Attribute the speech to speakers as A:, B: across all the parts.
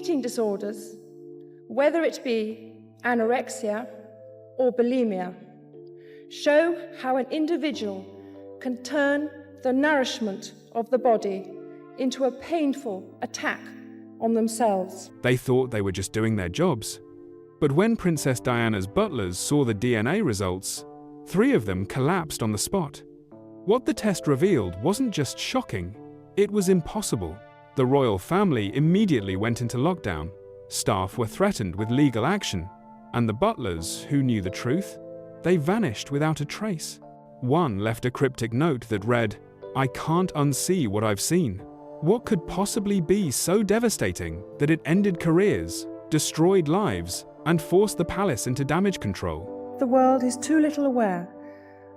A: eating disorders, whether it be anorexia or bulimia, show how an individual can turn the nourishment of the body into a painful attack on themselves.
B: They thought they were just doing their jobs. But when Princess Diana's butlers saw the DNA results, 3 of them collapsed on the spot. What the test revealed wasn't just shocking, it was impossible. The royal family immediately went into lockdown. Staff were threatened with legal action, and the butlers, who knew the truth, they vanished without a trace. One left a cryptic note that read, "I can't unsee what I've seen." What could possibly be so devastating that it ended careers, destroyed lives, and forced the palace into damage control?
A: The world is too little aware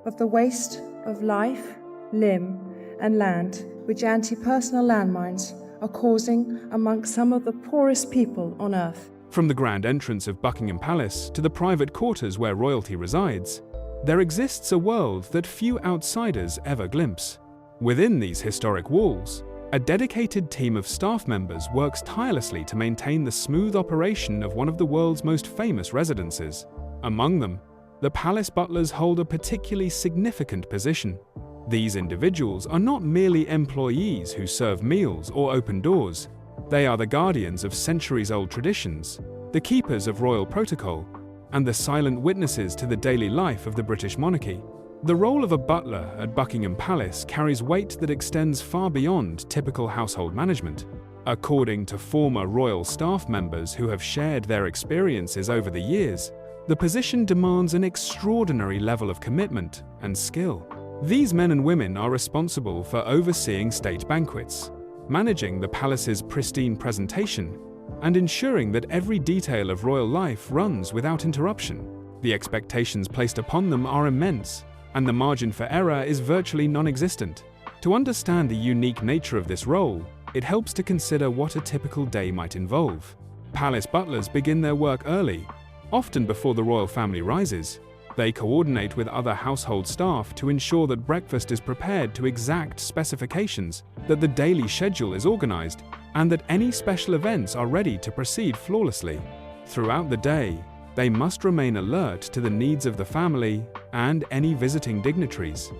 A: of the waste of life, limb, and land which anti-personnel landmines are causing amongst some of the poorest people on Earth.
B: From the grand entrance of Buckingham Palace to the private quarters where royalty resides, there exists a world that few outsiders ever glimpse. Within these historic walls, a dedicated team of staff members works tirelessly to maintain the smooth operation of one of the world's most famous residences. Among them, the palace butlers hold a particularly significant position. These individuals are not merely employees who serve meals or open doors. They are the guardians of centuries-old traditions, the keepers of royal protocol, and the silent witnesses to the daily life of the British monarchy. The role of a butler at Buckingham Palace carries weight that extends far beyond typical household management. According to former royal staff members who have shared their experiences over the years, the position demands an extraordinary level of commitment and skill. These men and women are responsible for overseeing state banquets, managing the palace's pristine presentation, and ensuring that every detail of royal life runs without interruption. The expectations placed upon them are immense, and the margin for error is virtually non-existent. To understand the unique nature of this role, it helps to consider what a typical day might involve. Palace butlers begin their work early, often before the royal family rises. They coordinate with other household staff to ensure that breakfast is prepared to exact specifications, that the daily schedule is organized, and that any special events are ready to proceed flawlessly. Throughout the day, they must remain alert to the needs of the family and any visiting dignitaries.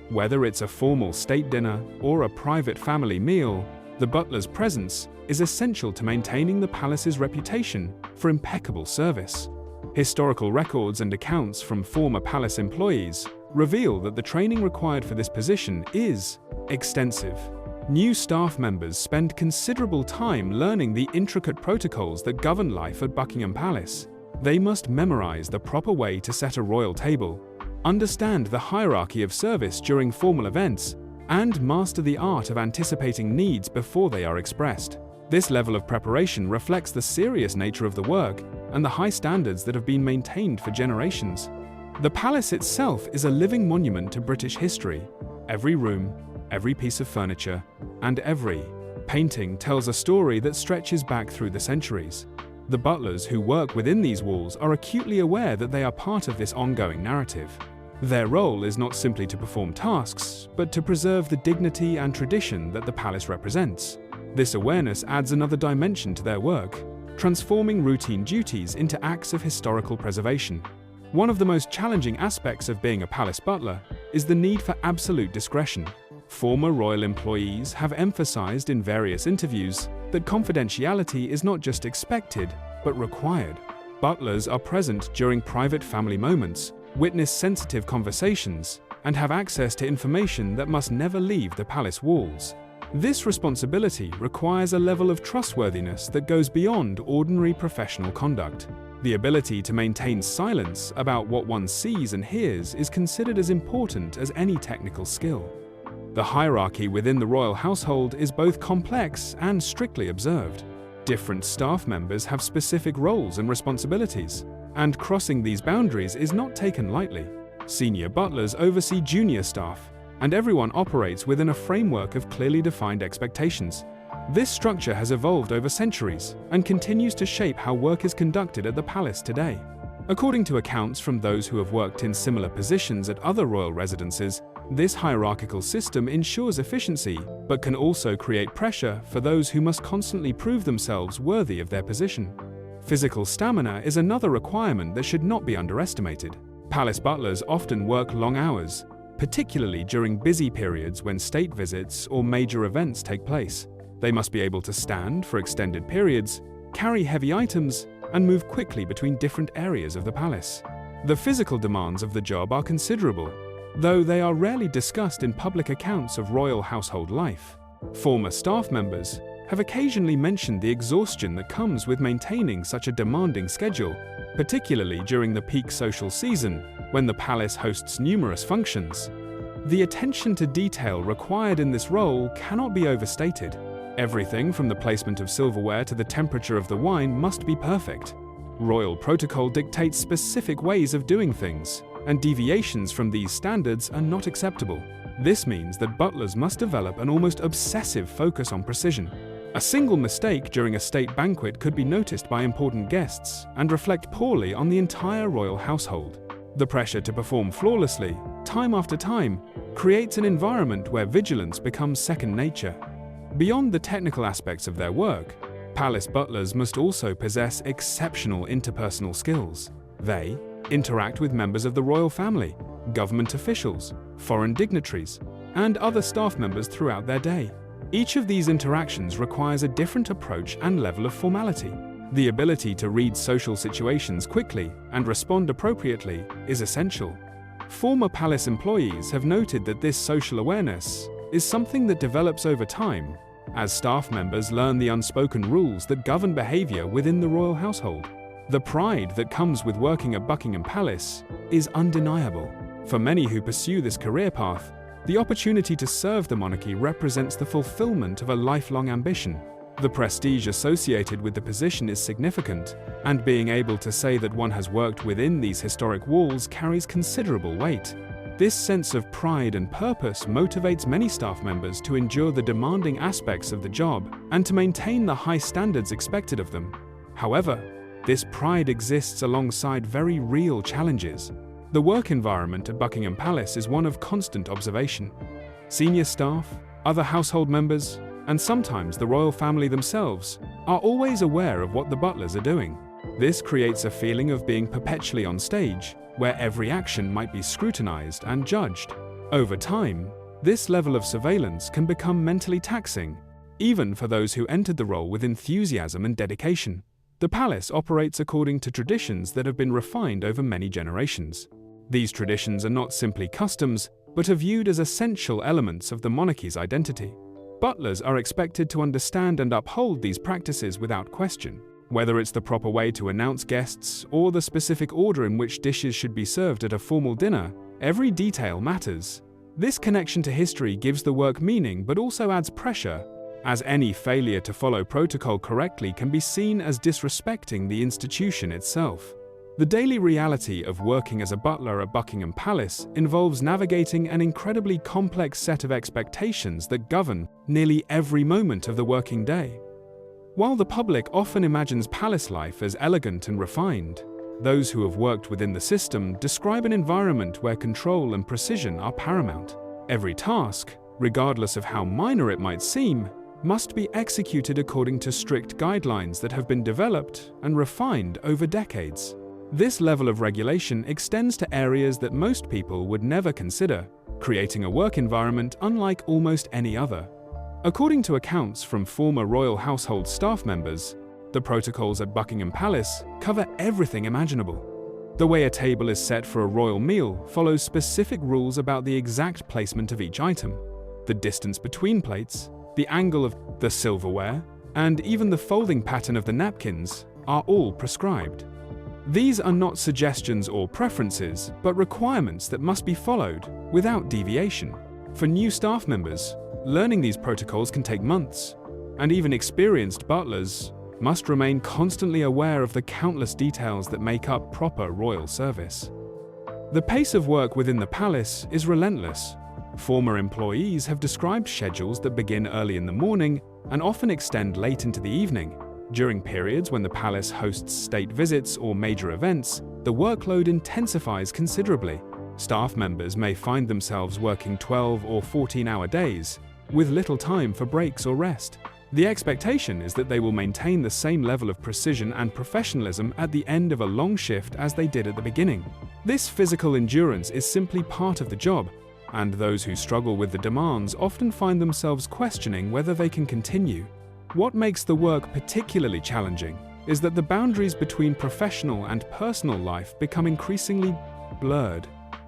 B: Whether it's a formal state dinner or a private family meal, the butler's presence is essential to maintaining the palace's reputation for impeccable service. Historical records and accounts from former palace employees reveal that the training required for this position is extensive. New staff members spend considerable time learning the intricate protocols that govern life at Buckingham Palace. They must memorize the proper way to set a royal table, understand the hierarchy of service during formal events, and master the art of anticipating needs before they are expressed. This level of preparation reflects the serious nature of the work and the high standards that have been maintained for generations. The palace itself is a living monument to British history. Every room, every piece of furniture, and every painting tells a story that stretches back through the centuries. The butlers who work within these walls are acutely aware that they are part of this ongoing narrative. Their role is not simply to perform tasks, but to preserve the dignity and tradition that the palace represents. This awareness adds another dimension to their work, transforming routine duties into acts of historical preservation. One of the most challenging aspects of being a palace butler is the need for absolute discretion. Former royal employees have emphasized in various interviews that confidentiality is not just expected, but required. Butlers are present during private family moments, witness sensitive conversations, and have access to information that must never leave the palace walls. This responsibility requires a level of trustworthiness that goes beyond ordinary professional conduct. The ability to maintain silence about what one sees and hears is considered as important as any technical skill. The hierarchy within the royal household is both complex and strictly observed. Different staff members have specific roles and responsibilities, and crossing these boundaries is not taken lightly. Senior butlers oversee junior staff, and everyone operates within a framework of clearly defined expectations. This structure has evolved over centuries and continues to shape how work is conducted at the palace today. According to accounts from those who have worked in similar positions at other royal residences, This hierarchical system ensures efficiency, but can also create pressure for those who must constantly prove themselves worthy of their position. Physical stamina is another requirement that should not be underestimated. Palace butlers often work long hours, particularly during busy periods when state visits or major events take place. They must be able to stand for extended periods, carry heavy items, and move quickly between different areas of the palace. The physical demands of the job are considerable, though they are rarely discussed in public accounts of royal household life. Former staff members have occasionally mentioned the exhaustion that comes with maintaining such a demanding schedule, particularly during the peak social season, when the palace hosts numerous functions. The attention to detail required in this role cannot be overstated. Everything from the placement of silverware to the temperature of the wine must be perfect. Royal protocol dictates specific ways of doing things, and deviations from these standards are not acceptable. This means that butlers must develop an almost obsessive focus on precision. A single mistake during a state banquet could be noticed by important guests and reflect poorly on the entire royal household. The pressure to perform flawlessly, time after time, creates an environment where vigilance becomes second nature. Beyond the technical aspects of their work, palace butlers must also possess exceptional interpersonal skills. They interact with members of the royal family, government officials, foreign dignitaries, and other staff members throughout their day. Each of these interactions requires a different approach and level of formality. The ability to read social situations quickly and respond appropriately is essential. Former palace employees have noted that this social awareness is something that develops over time as staff members learn the unspoken rules that govern behavior within the royal household. The pride that comes with working at Buckingham Palace is undeniable. For many who pursue this career path, the opportunity to serve the monarchy represents the fulfillment of a lifelong ambition. The prestige associated with the position is significant, and being able to say that one has worked within these historic walls carries considerable weight. This sense of pride and purpose motivates many staff members to endure the demanding aspects of the job and to maintain the high standards expected of them. However, this pride exists alongside very real challenges. The work environment at Buckingham Palace is one of constant observation. Senior staff, other household members, and sometimes the royal family themselves are always aware of what the butlers are doing. This creates a feeling of being perpetually on stage, where every action might be scrutinized and judged. Over time, this level of surveillance can become mentally taxing, even for those who entered the role with enthusiasm and dedication. The palace operates according to traditions that have been refined over many generations. These traditions are not simply customs, but are viewed as essential elements of the monarchy's identity. Butlers are expected to understand and uphold these practices without question. Whether it's the proper way to announce guests or the specific order in which dishes should be served at a formal dinner, every detail matters. This connection to history gives the work meaning but also adds pressure, as any failure to follow protocol correctly can be seen as disrespecting the institution itself. The daily reality of working as a butler at Buckingham Palace involves navigating an incredibly complex set of expectations that govern nearly every moment of the working day. While the public often imagines palace life as elegant and refined, those who have worked within the system describe an environment where control and precision are paramount. Every task, regardless of how minor it might seem, must be executed according to strict guidelines that have been developed and refined over decades. This level of regulation extends to areas that most people would never consider, creating a work environment unlike almost any other. According to accounts from former royal household staff members, the protocols at Buckingham Palace cover everything imaginable. The way a table is set for a royal meal follows specific rules about the exact placement of each item. The distance between plates, the angle of the silverware, and even the folding pattern of the napkins are all prescribed. These are not suggestions or preferences, but requirements that must be followed without deviation. For new staff members, learning these protocols can take months, and even experienced butlers must remain constantly aware of the countless details that make up proper royal service. The pace of work within the palace is relentless. Former employees have described schedules that begin early in the morning and often extend late into the evening. During periods when the palace hosts state visits or major events, the workload intensifies considerably. Staff members may find themselves working 12 or 14-hour days, with little time for breaks or rest. The expectation is that they will maintain the same level of precision and professionalism at the end of a long shift as they did at the beginning. This physical endurance is simply part of the job, and those who struggle with the demands often find themselves questioning whether they can continue. What makes the work particularly challenging is that the boundaries between professional and personal life become increasingly blurred.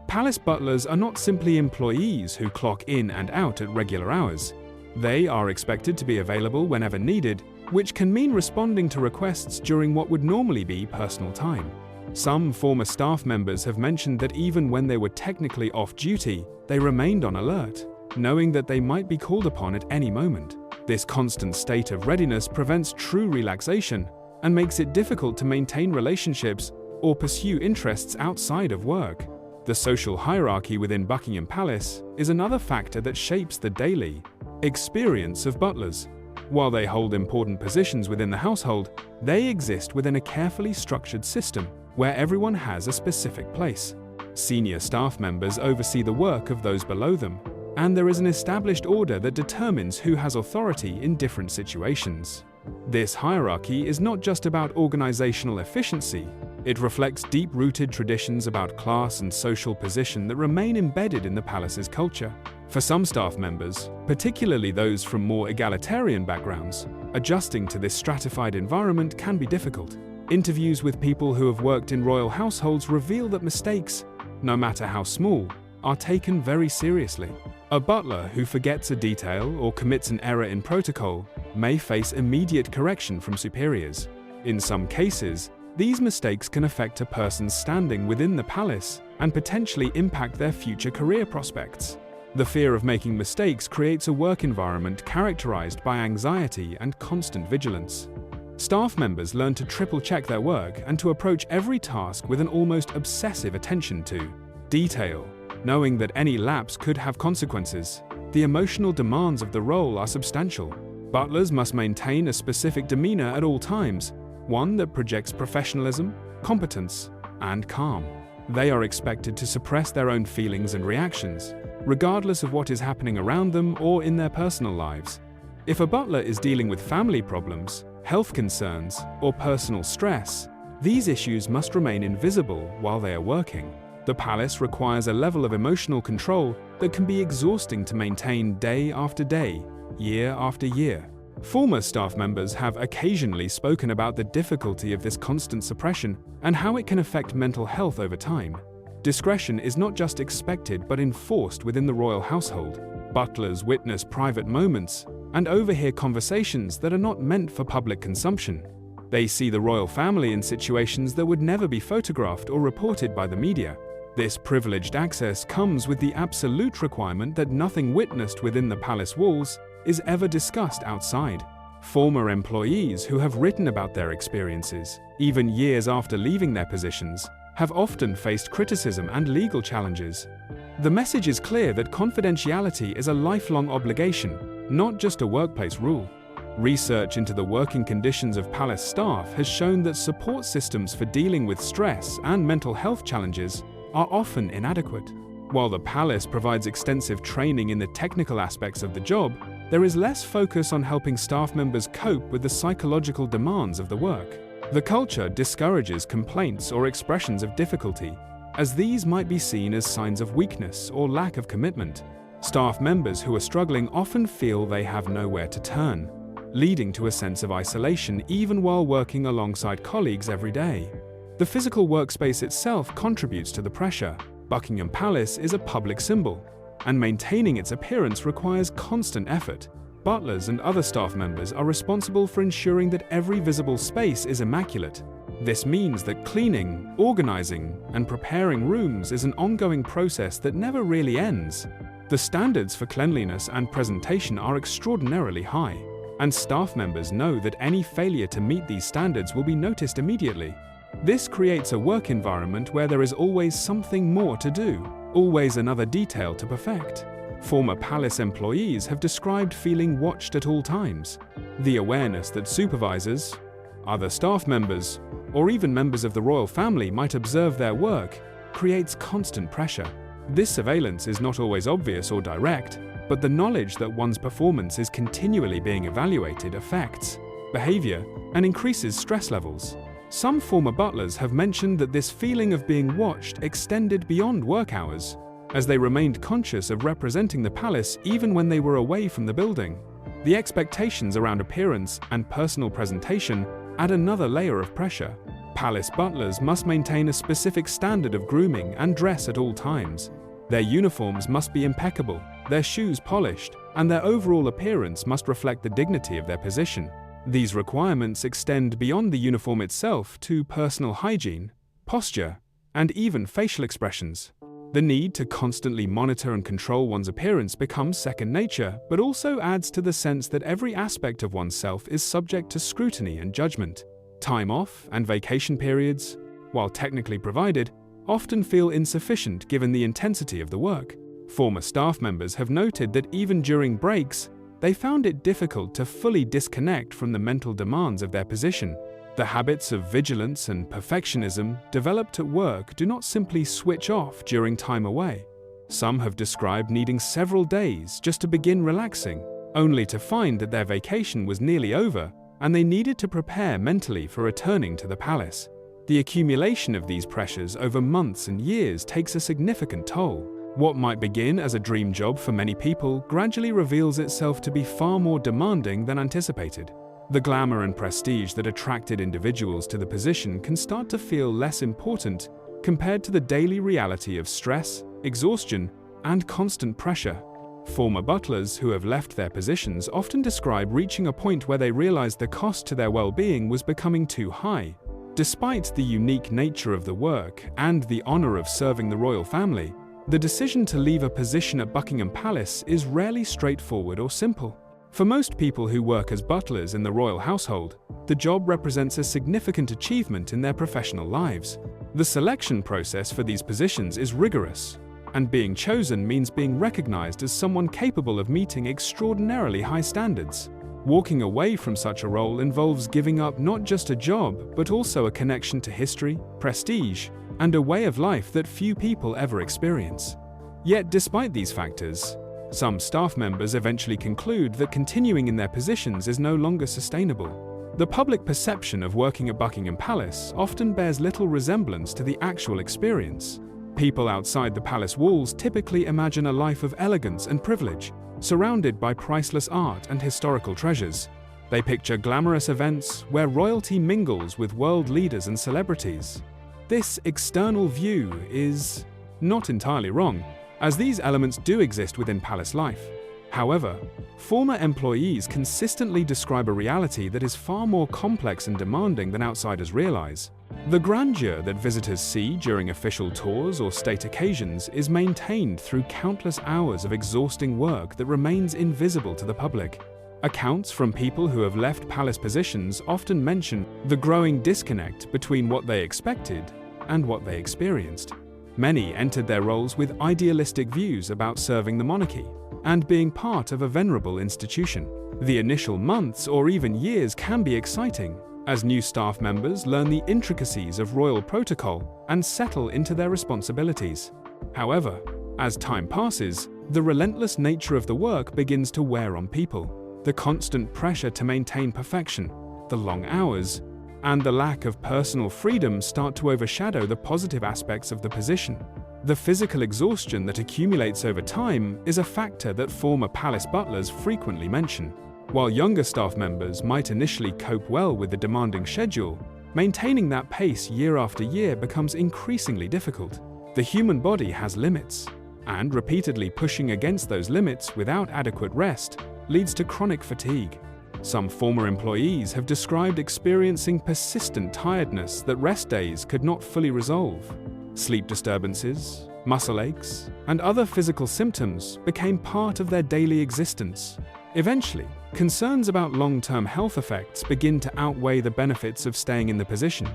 B: Palace butlers are not simply employees who clock in and out at regular hours. They are expected to be available whenever needed, which can mean responding to requests during what would normally be personal time. Some former staff members have mentioned that even when they were technically off duty, they remained on alert, knowing that they might be called upon at any moment. This constant state of readiness prevents true relaxation and makes it difficult to maintain relationships or pursue interests outside of work. The social hierarchy within Buckingham Palace is another factor that shapes the daily experience of butlers. While they hold important positions within the household, they exist within a carefully structured system where everyone has a specific place. Senior staff members oversee the work of those below them, and there is an established order that determines who has authority in different situations. This hierarchy is not just about organizational efficiency. It reflects deep-rooted traditions about class and social position that remain embedded in the palace's culture. For some staff members, particularly those from more egalitarian backgrounds, adjusting to this stratified environment can be difficult. Interviews with people who have worked in royal households reveal that mistakes, no matter how small, are taken very seriously. A butler who forgets a detail or commits an error in protocol may face immediate correction from superiors. In some cases, these mistakes can affect a person's standing within the palace and potentially impact their future career prospects. The fear of making mistakes creates a work environment characterized by anxiety and constant vigilance. Staff members learn to triple-check their work and to approach every task with an almost obsessive attention to detail, knowing that any lapse could have consequences. The emotional demands of the role are substantial. Butlers must maintain a specific demeanor at all times, one that projects professionalism, competence, and calm. They are expected to suppress their own feelings and reactions, regardless of what is happening around them or in their personal lives. If a butler is dealing with family problems, health concerns, or personal stress, these issues must remain invisible while they are working. The palace requires a level of emotional control that can be exhausting to maintain day after day, year after year. Former staff members have occasionally spoken about the difficulty of this constant suppression and how it can affect mental health over time. Discretion is not just expected but enforced within the royal household. Butlers witness private moments and overhear conversations that are not meant for public consumption. They see the royal family in situations that would never be photographed or reported by the media. This privileged access comes with the absolute requirement that nothing witnessed within the palace walls is ever discussed outside. Former employees who have written about their experiences, even years after leaving their positions, have often faced criticism and legal challenges. The message is clear that confidentiality is a lifelong obligation, not just a workplace rule. Research into the working conditions of palace staff has shown that support systems for dealing with stress and mental health challenges are often inadequate. While the palace provides extensive training in the technical aspects of the job, there is less focus on helping staff members cope with the psychological demands of the work. The culture discourages complaints or expressions of difficulty, as these might be seen as signs of weakness or lack of commitment. Staff members who are struggling often feel they have nowhere to turn, leading to a sense of isolation even while working alongside colleagues every day. The physical workspace itself contributes to the pressure. Buckingham Palace is a public symbol, and maintaining its appearance requires constant effort. Butlers and other staff members are responsible for ensuring that every visible space is immaculate. This means that cleaning, organizing, and preparing rooms is an ongoing process that never really ends. The standards for cleanliness and presentation are extraordinarily high, and staff members know that any failure to meet these standards will be noticed immediately. This creates a work environment where there is always something more to do, always another detail to perfect. Former palace employees have described feeling watched at all times. The awareness that supervisors, other staff members, or even members of the royal family might observe their work creates constant pressure. This surveillance is not always obvious or direct, but the knowledge that one's performance is continually being evaluated affects behavior and increases stress levels. Some former butlers have mentioned that this feeling of being watched extended beyond work hours, as they remained conscious of representing the palace even when they were away from the building. The expectations around appearance and personal presentation add another layer of pressure. Palace butlers must maintain a specific standard of grooming and dress at all times. Their uniforms must be impeccable, their shoes polished, and their overall appearance must reflect the dignity of their position. These requirements extend beyond the uniform itself to personal hygiene, posture, and even facial expressions. The need to constantly monitor and control one's appearance becomes second nature, but also adds to the sense that every aspect of oneself is subject to scrutiny and judgment. Time off and vacation periods, while technically provided, often feel insufficient given the intensity of the work. Former staff members have noted that even during breaks, they found it difficult to fully disconnect from the mental demands of their position. The habits of vigilance and perfectionism developed at work do not simply switch off during time away. Some have described needing several days just to begin relaxing, only to find that their vacation was nearly over and they needed to prepare mentally for returning to the palace. The accumulation of these pressures over months and years takes a significant toll. What might begin as a dream job for many people gradually reveals itself to be far more demanding than anticipated. The glamour and prestige that attracted individuals to the position can start to feel less important compared to the daily reality of stress, exhaustion, and constant pressure. Former butlers who have left their positions often describe reaching a point where they realized the cost to their well-being was becoming too high. Despite the unique nature of the work and the honor of serving the royal family, the decision to leave a position at Buckingham Palace is rarely straightforward or simple. For most people who work as butlers in the royal household, the job represents a significant achievement in their professional lives. The selection process for these positions is rigorous, and being chosen means being recognized as someone capable of meeting extraordinarily high standards. Walking away from such a role involves giving up not just a job, but also a connection to history, prestige, and a way of life that few people ever experience. Yet, despite these factors, some staff members eventually conclude that continuing in their positions is no longer sustainable. The public perception of working at Buckingham Palace often bears little resemblance to the actual experience. People outside the palace walls typically imagine a life of elegance and privilege, surrounded by priceless art and historical treasures. They picture glamorous events where royalty mingles with world leaders and celebrities. This external view is not entirely wrong, as these elements do exist within palace life. However, former employees consistently describe a reality that is far more complex and demanding than outsiders realize. The grandeur that visitors see during official tours or state occasions is maintained through countless hours of exhausting work that remains invisible to the public. Accounts from people who have left palace positions often mention the growing disconnect between what they expected and what they experienced. Many entered their roles with idealistic views about serving the monarchy and being part of a venerable institution. The initial months or even years can be exciting, as new staff members learn the intricacies of royal protocol and settle into their responsibilities. However, as time passes, the relentless nature of the work begins to wear on people. The constant pressure to maintain perfection, the long hours, and the lack of personal freedom start to overshadow the positive aspects of the position. The physical exhaustion that accumulates over time is a factor that former palace butlers frequently mention. While younger staff members might initially cope well with the demanding schedule, maintaining that pace year after year becomes increasingly difficult. The human body has limits, and repeatedly pushing against those limits without adequate rest leads to chronic fatigue. Some former employees have described experiencing persistent tiredness that rest days could not fully resolve. Sleep disturbances, muscle aches, and other physical symptoms became part of their daily existence. Eventually, concerns about long-term health effects begin to outweigh the benefits of staying in the position.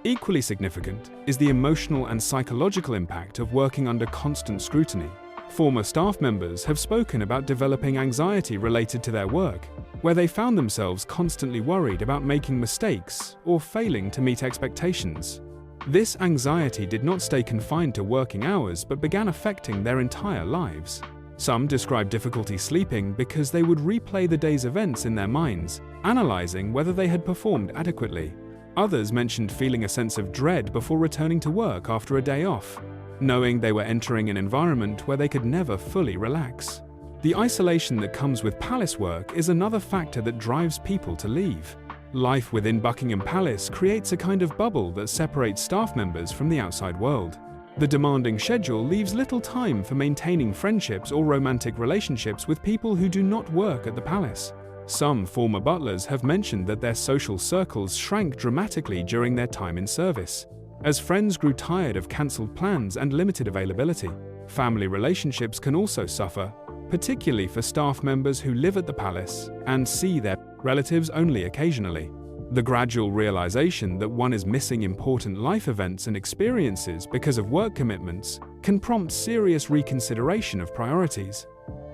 B: Equally significant is the emotional and psychological impact of working under constant scrutiny. Former staff members have spoken about developing anxiety related to their work, where they found themselves constantly worried about making mistakes or failing to meet expectations. This anxiety did not stay confined to working hours but began affecting their entire lives. Some described difficulty sleeping because they would replay the day's events in their minds, analyzing whether they had performed adequately. Others mentioned feeling a sense of dread before returning to work after a day off, knowing they were entering an environment where they could never fully relax. The isolation that comes with palace work is another factor that drives people to leave. Life within Buckingham Palace creates a kind of bubble that separates staff members from the outside world. The demanding schedule leaves little time for maintaining friendships or romantic relationships with people who do not work at the palace. Some former butlers have mentioned that their social circles shrank dramatically during their time in service, as friends grew tired of cancelled plans and limited availability. Family relationships can also suffer, particularly for staff members who live at the palace and see their relatives only occasionally. The gradual realization that one is missing important life events and experiences because of work commitments can prompt serious reconsideration of priorities.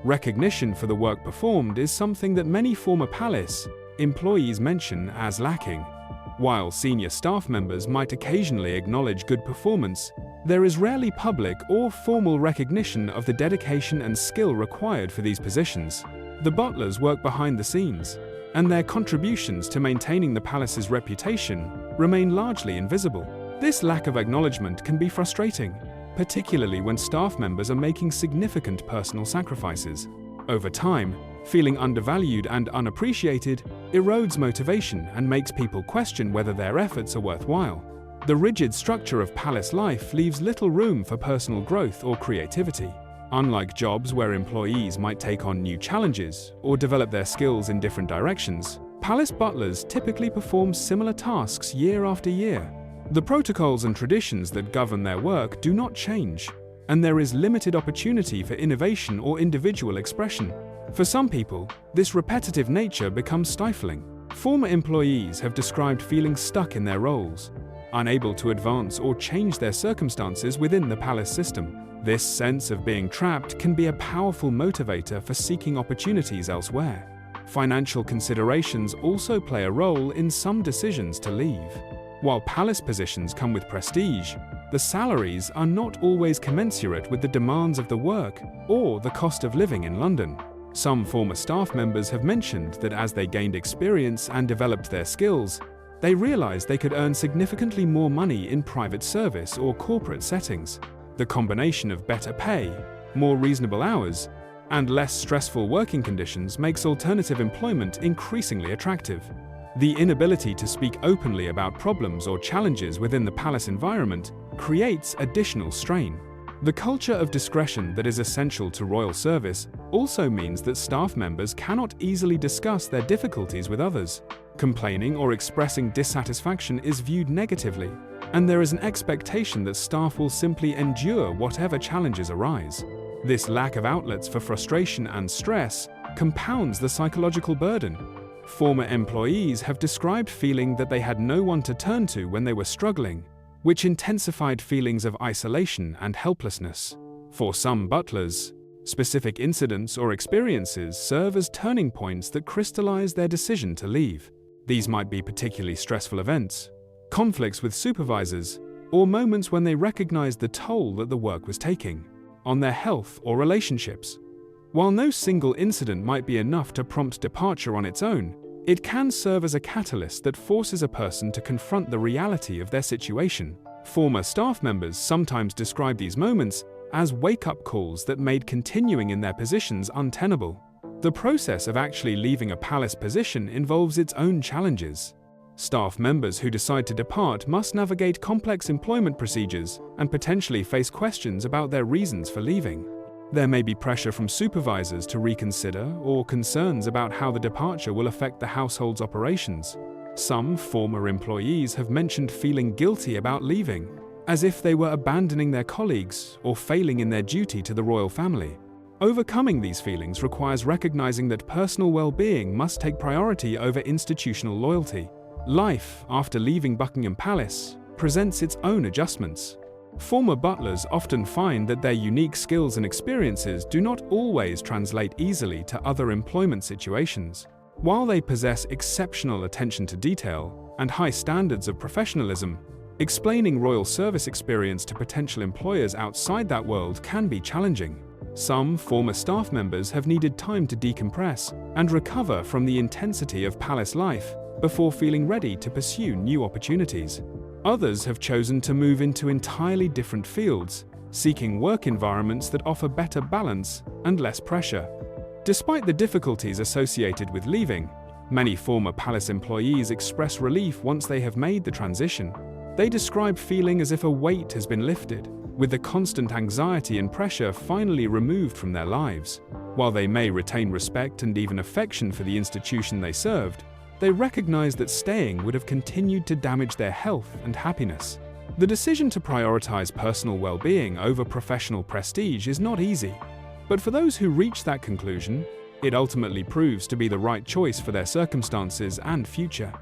B: Recognition for the work performed is something that many former palace employees mention as lacking. While senior staff members might occasionally acknowledge good performance, there is rarely public or formal recognition of the dedication and skill required for these positions. The butlers work behind the scenes, and their contributions to maintaining the palace's reputation remain largely invisible. This lack of acknowledgement can be frustrating, particularly when staff members are making significant personal sacrifices. Over time, feeling undervalued and unappreciated erodes motivation and makes people question whether their efforts are worthwhile. The rigid structure of palace life leaves little room for personal growth or creativity. Unlike jobs where employees might take on new challenges or develop their skills in different directions, palace butlers typically perform similar tasks year after year. The protocols and traditions that govern their work do not change, and there is limited opportunity for innovation or individual expression. For some people, this repetitive nature becomes stifling. Former employees have described feeling stuck in their roles, unable to advance or change their circumstances within the palace system. This sense of being trapped can be a powerful motivator for seeking opportunities elsewhere. Financial considerations also play a role in some decisions to leave. While palace positions come with prestige, the salaries are not always commensurate with the demands of the work or the cost of living in London. Some former staff members have mentioned that as they gained experience and developed their skills, they realized they could earn significantly more money in private service or corporate settings. The combination of better pay, more reasonable hours, and less stressful working conditions makes alternative employment increasingly attractive. The inability to speak openly about problems or challenges within the palace environment creates additional strain. The culture of discretion that is essential to royal service also means that staff members cannot easily discuss their difficulties with others. Complaining or expressing dissatisfaction is viewed negatively, and there is an expectation that staff will simply endure whatever challenges arise. This lack of outlets for frustration and stress compounds the psychological burden. Former employees have described feeling that they had no one to turn to when they were struggling, which intensified feelings of isolation and helplessness. For some butlers, specific incidents or experiences serve as turning points that crystallize their decision to leave. These might be particularly stressful events, conflicts with supervisors, or moments when they recognized the toll that the work was taking on their health or relationships. While no single incident might be enough to prompt departure on its own, it can serve as a catalyst that forces a person to confront the reality of their situation. Former staff members sometimes describe these moments as wake-up calls that made continuing in their positions untenable. The process of actually leaving a palace position involves its own challenges. Staff members who decide to depart must navigate complex employment procedures and potentially face questions about their reasons for leaving. There may be pressure from supervisors to reconsider or concerns about how the departure will affect the household's operations. Some former employees have mentioned feeling guilty about leaving, as if they were abandoning their colleagues or failing in their duty to the royal family. Overcoming these feelings requires recognizing that personal well-being must take priority over institutional loyalty. Life after leaving Buckingham Palace presents its own adjustments. Former butlers often find that their unique skills and experiences do not always translate easily to other employment situations. While they possess exceptional attention to detail and high standards of professionalism, Explaining royal service experience to potential employers outside that world can be challenging. Some former staff members have needed time to decompress and recover from the intensity of palace life before feeling ready to pursue new opportunities. Others have chosen to move into entirely different fields, seeking work environments that offer better balance and less pressure. Despite the difficulties associated with leaving, many former palace employees express relief once they have made the transition. They describe feeling as if a weight has been lifted, with the constant anxiety and pressure finally removed from their lives. While they may retain respect and even affection for the institution they served, they recognize that staying would have continued to damage their health and happiness. The decision to prioritize personal well-being over professional prestige is not easy, but for those who reach that conclusion, it ultimately proves to be the right choice for their circumstances and future.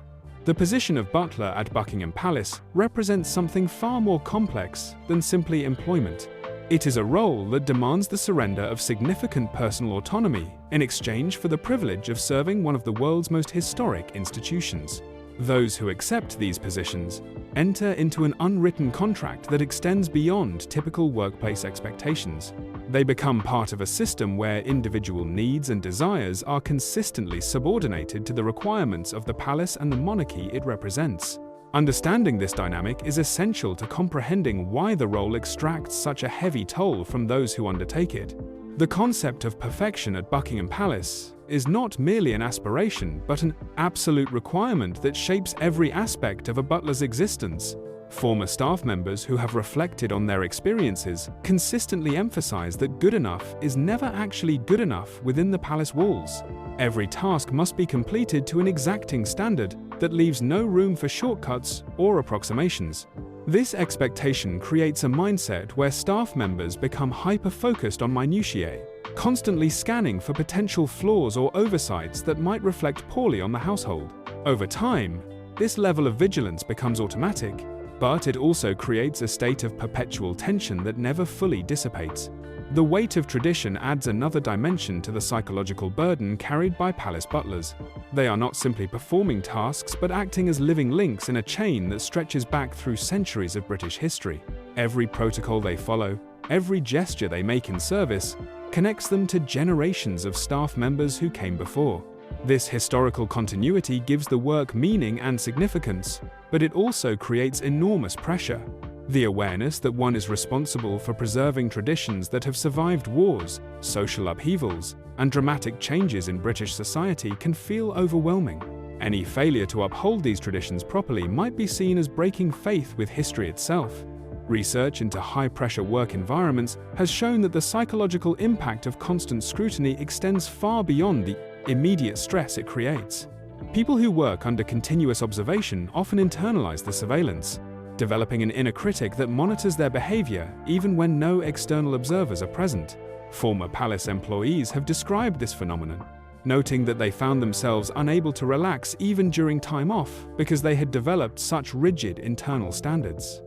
B: The position of butler at Buckingham Palace represents something far more complex than simply employment. It is a role that demands the surrender of significant personal autonomy in exchange for the privilege of serving one of the world's most historic institutions. Those who accept these positions enter into an unwritten contract that extends beyond typical workplace expectations. They become part of a system where individual needs and desires are consistently subordinated to the requirements of the palace and the monarchy it represents. Understanding this dynamic is essential to comprehending why the role extracts such a heavy toll from those who undertake it. The concept of perfection at Buckingham Palace is not merely an aspiration, but an absolute requirement that shapes every aspect of a butler's existence. Former staff members who have reflected on their experiences consistently emphasize that good enough is never actually good enough within the palace walls. Every task must be completed to an exacting standard that leaves no room for shortcuts or approximations. This expectation creates a mindset where staff members become hyper-focused on minutiae, constantly scanning for potential flaws or oversights that might reflect poorly on the household. Over time, this level of vigilance becomes automatic, but it also creates a state of perpetual tension that never fully dissipates. The weight of tradition adds another dimension to the psychological burden carried by palace butlers. They are not simply performing tasks, but acting as living links in a chain that stretches back through centuries of British history. Every protocol they follow, every gesture they make in service, connects them to generations of staff members who came before. This historical continuity gives the work meaning and significance, but it also creates enormous pressure. The awareness that one is responsible for preserving traditions that have survived wars, social upheavals, and dramatic changes in British society can feel overwhelming. Any failure to uphold these traditions properly might be seen as breaking faith with history itself. Research into high-pressure work environments has shown that the psychological impact of constant scrutiny extends far beyond the immediate stress it creates. People who work under continuous observation often internalize the surveillance, developing an inner critic that monitors their behavior even when no external observers are present. Former palace employees have described this phenomenon, noting that they found themselves unable to relax even during time off because they had developed such rigid internal standards.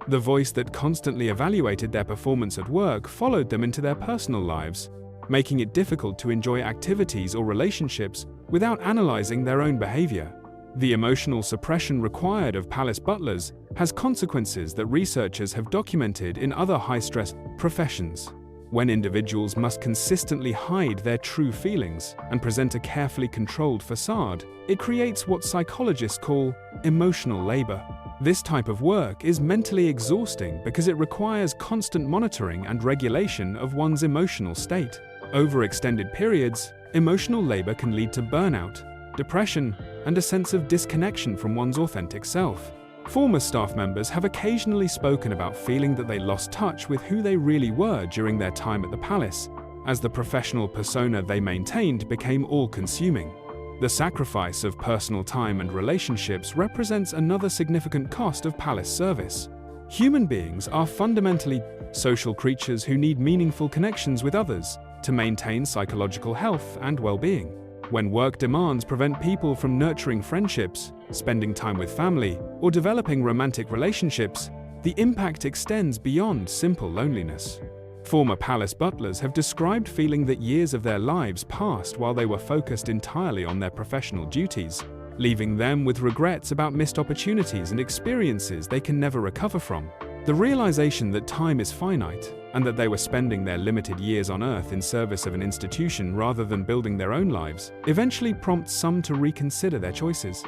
B: The voice that constantly evaluated their performance at work followed them into their personal lives, making it difficult to enjoy activities or relationships without analyzing their own behavior. The emotional suppression required of palace butlers has consequences that researchers have documented in other high-stress professions. When individuals must consistently hide their true feelings and present a carefully controlled facade, it creates what psychologists call emotional labor. This type of work is mentally exhausting because it requires constant monitoring and regulation of one's emotional state. Over extended periods, emotional labor can lead to burnout, depression, and a sense of disconnection from one's authentic self. Former staff members have occasionally spoken about feeling that they lost touch with who they really were during their time at the palace, as the professional persona they maintained became all-consuming. The sacrifice of personal time and relationships represents another significant cost of palace service. Human beings are fundamentally social creatures who need meaningful connections with others to maintain psychological health and well-being. When work demands prevent people from nurturing friendships, spending time with family, or developing romantic relationships, the impact extends beyond simple loneliness. Former palace butlers have described feeling that years of their lives passed while they were focused entirely on their professional duties. leaving them with regrets about missed opportunities and experiences they can never recover from. The realization that time is finite and that they were spending their limited years on Earth in service of an institution rather than building their own lives eventually prompts some to reconsider their choices.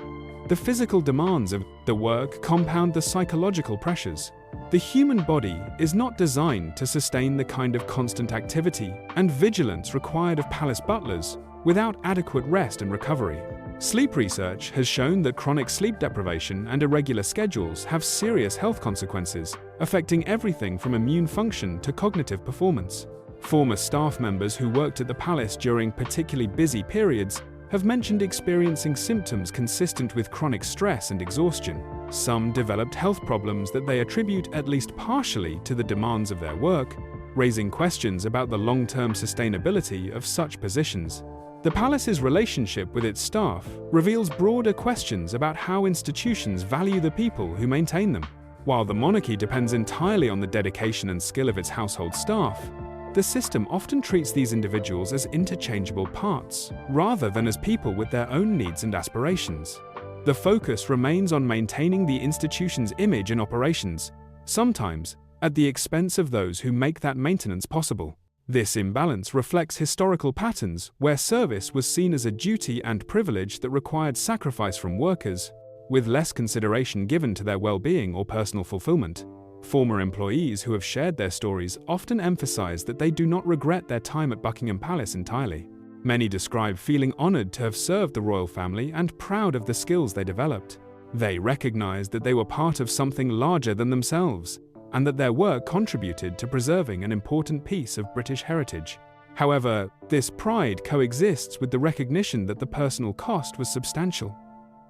B: The physical demands of the work compound the psychological pressures. The human body is not designed to sustain the kind of constant activity and vigilance required of palace butlers without adequate rest and recovery. Sleep research has shown that chronic sleep deprivation and irregular schedules have serious health consequences, affecting everything from immune function to cognitive performance. Former staff members who worked at the palace during particularly busy periods have mentioned experiencing symptoms consistent with chronic stress and exhaustion. Some developed health problems that they attribute at least partially to the demands of their work, raising questions about the long-term sustainability of such positions. The palace's relationship with its staff reveals broader questions about how institutions value the people who maintain them. While the monarchy depends entirely on the dedication and skill of its household staff, the system often treats these individuals as interchangeable parts, rather than as people with their own needs and aspirations. The focus remains on maintaining the institution's image and operations, sometimes at the expense of those who make that maintenance possible. This imbalance reflects historical patterns where service was seen as a duty and privilege that required sacrifice from workers, with less consideration given to their well-being or personal fulfillment. Former employees who have shared their stories often emphasize that they do not regret their time at Buckingham Palace entirely. Many describe feeling honored to have served the royal family and proud of the skills they developed. They recognize that they were part of something larger than themselves, and that their work contributed to preserving an important piece of British heritage. However, this pride coexists with the recognition that the personal cost was substantial.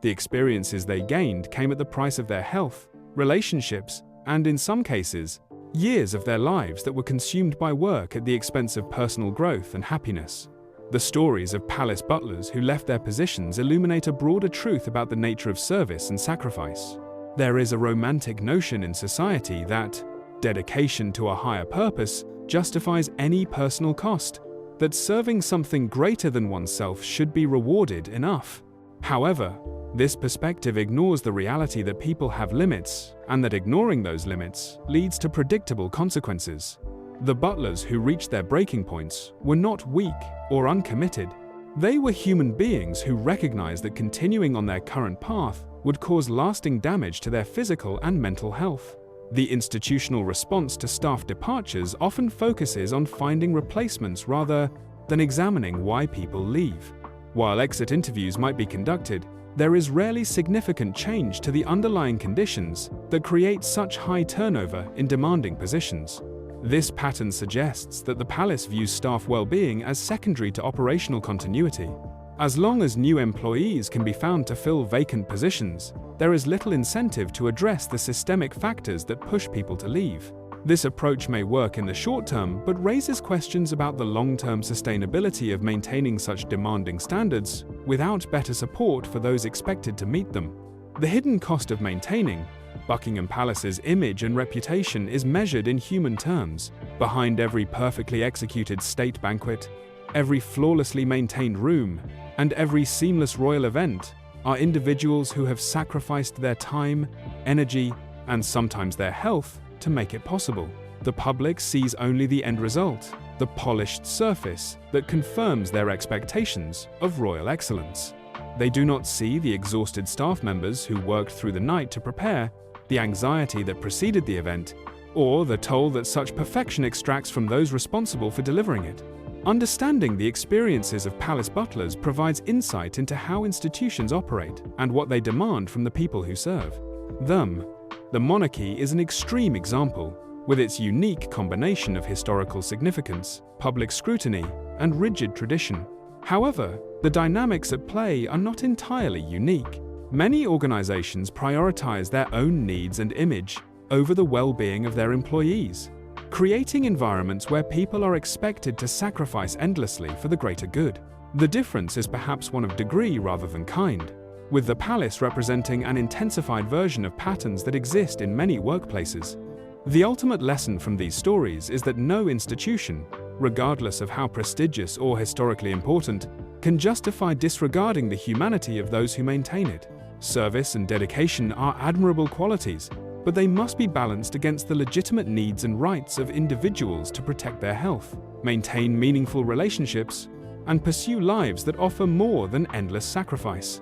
B: The experiences they gained came at the price of their health, relationships, and in some cases, years of their lives that were consumed by work at the expense of personal growth and happiness. The stories of palace butlers who left their positions illuminate a broader truth about the nature of service and sacrifice. There is a romantic notion in society that dedication to a higher purpose justifies any personal cost, that serving something greater than oneself should be rewarded enough. However, this perspective ignores the reality that people have limits, and that ignoring those limits leads to predictable consequences. The butlers who reached their breaking points were not weak or uncommitted. They were human beings who recognized that continuing on their current path would cause lasting damage to their physical and mental health. The institutional response to staff departures often focuses on finding replacements rather than examining why people leave. While exit interviews might be conducted, there is rarely significant change to the underlying conditions that create such high turnover in demanding positions. This pattern suggests that the palace views staff well-being as secondary to operational continuity. As long as new employees can be found to fill vacant positions, there is little incentive to address the systemic factors that push people to leave. This approach may work in the short term, but raises questions about the long-term sustainability of maintaining such demanding standards without better support for those expected to meet them. The hidden cost of maintaining Buckingham Palace's image and reputation is measured in human terms. Behind every perfectly executed state banquet, every flawlessly maintained room, and every seamless royal event are individuals who have sacrificed their time, energy, and sometimes their health to make it possible. The public sees only the end result, the polished surface that confirms their expectations of royal excellence. They do not see the exhausted staff members who worked through the night to prepare, the anxiety that preceded the event, or the toll that such perfection extracts from those responsible for delivering it. Understanding the experiences of palace butlers provides insight into how institutions operate and what they demand from the people who serve them. The monarchy is an extreme example, with its unique combination of historical significance, public scrutiny, and rigid tradition. However, the dynamics at play are not entirely unique. Many organizations prioritize their own needs and image over the well-being of their employees, creating environments where people are expected to sacrifice endlessly for the greater good. The difference is perhaps one of degree rather than kind, with the palace representing an intensified version of patterns that exist in many workplaces. The ultimate lesson from these stories is that no institution, regardless of how prestigious or historically important, can justify disregarding the humanity of those who maintain it. Service and dedication are admirable qualities, but they must be balanced against the legitimate needs and rights of individuals to protect their health, maintain meaningful relationships, and pursue lives that offer more than endless sacrifice.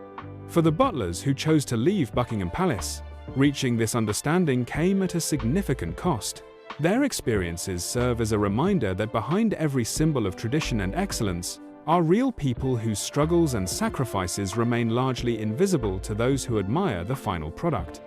B: For the Butlers who chose to leave Buckingham Palace, reaching this understanding came at a significant cost. Their experiences serve as a reminder that behind every symbol of tradition and excellence are real people whose struggles and sacrifices remain largely invisible to those who admire the final product.